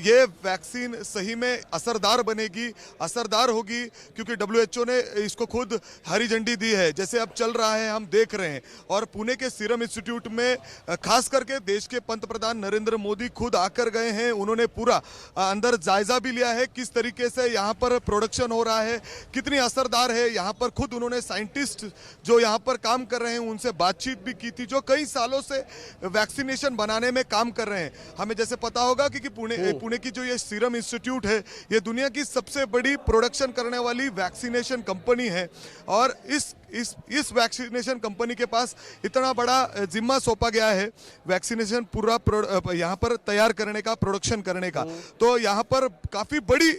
ये वैक्सीन सही में असरदार बनेगी, असरदार होगी, क्योंकि WHO ने इसको खुद हरी झंडी दी है। जैसे अब चल रहा है, हम देख रहे हैं, और पुणे के सीरम इंस्टीट्यूट में खास करके देश के पंतप्रधान नरेंद्र मोदी खुद आकर गए हैं। उन्होंने पूरा अंदर जायजा भी लिया है किस तरीके से यहाँ पर प्रोडक्शन हो रहा है, कितनी असरदार है। यहाँ पर खुद उन्होंने साइंटिस्ट जो यहाँ पर काम कर रहे हैं उनसे बातचीत भी की थी, जो कई सालों से वैक्सीनेशन बनाने में काम कर रहे हैं। हमें जैसे पता होगा कि पुणे की जो ये सीरम इंस्टीट्यूट है, ये दुनिया की सबसे बड़ी प्रोडक्शन करने वाली वैक्सीनेशन कंपनी है, और इस वैक्सीनेशन कंपनी के पास इतना बड़ा जिम्मा सौंपा गया है वैक्सीनेशन पूरा यहाँ पर तैयार करने का, प्रोडक्शन करने का। तो यहाँ पर काफ़ी बड़ी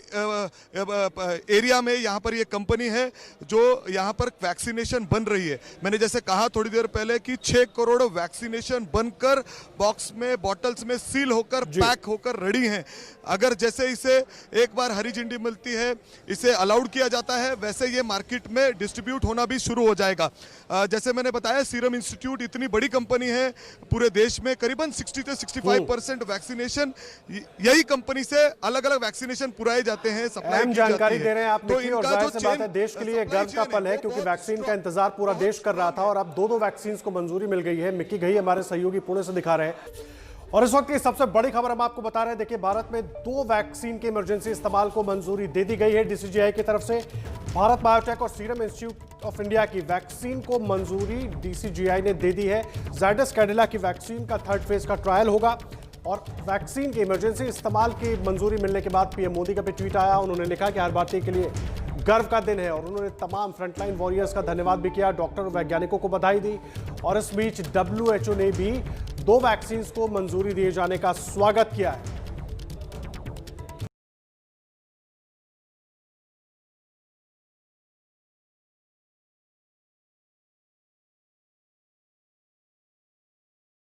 एरिया में यहाँ पर ये कंपनी है जो यहाँ पर वैक्सीनेशन बन रही है। मैंने जैसे कहा थोड़ी देर पहले कि 6 करोड़ वैक्सीनेशन बनकर बॉक्स में, बॉटल्स में सील होकर, पैक होकर रेडी हैं। अगर जैसे इसे एक बार हरी झंडी मिलती है, इसे अलाउड किया जाता है, वैसे ये मार्केट में डिस्ट्रीब्यूट होना भी शुरू हो जाएगा। जैसे मैंने बताया, सीरम इंस्टीट्यूट इतनी बड़ी कंपनी है, पूरे देश में करीबन 60 से 65% वैक्सीनेशन यही कंपनी से अलग अलग वैक्सीनेशन पुराए जाते हैं, अहम जानकारी दे रहे हैं आप। तो और जाहिर सी बात है, देश के लिए गर्व का पल है, क्योंकि वैक्सीन का इंतजार पूरा देश कर रहा था, और अब दो वैक्सीन को मंजूरी मिल गई है। मिक्की घई हमारे सहयोगी पुणे से दिखा रहे हैं। और इस वक्त की सबसे बड़ी खबर हम आपको बता रहे हैं। देखिए, भारत में 2 वैक्सीन के इमरजेंसी इस्तेमाल को मंजूरी दे दी गई है DCGI की तरफ से। भारत बायोटेक और सीरम इंस्टीट्यूट ऑफ इंडिया की वैक्सीन को मंजूरी DCGI ने दे दी है। जायडस कैडिला की वैक्सीन का 3rd फेज का ट्रायल होगा, और वैक्सीन के इमरजेंसी इस्तेमाल की मंजूरी मिलने के बाद PM मोदी का भी ट्वीट आया। उन्होंने लिखा कि हर भारतीय के लिए गर्व का दिन है, और उन्होंने तमाम फ्रंटलाइन वॉरियर्स का धन्यवाद भी किया, डॉक्टर और वैज्ञानिकों को बधाई दी। और इस बीच WHO ने भी 2 वैक्सीन को मंजूरी दिए जाने का स्वागत किया है।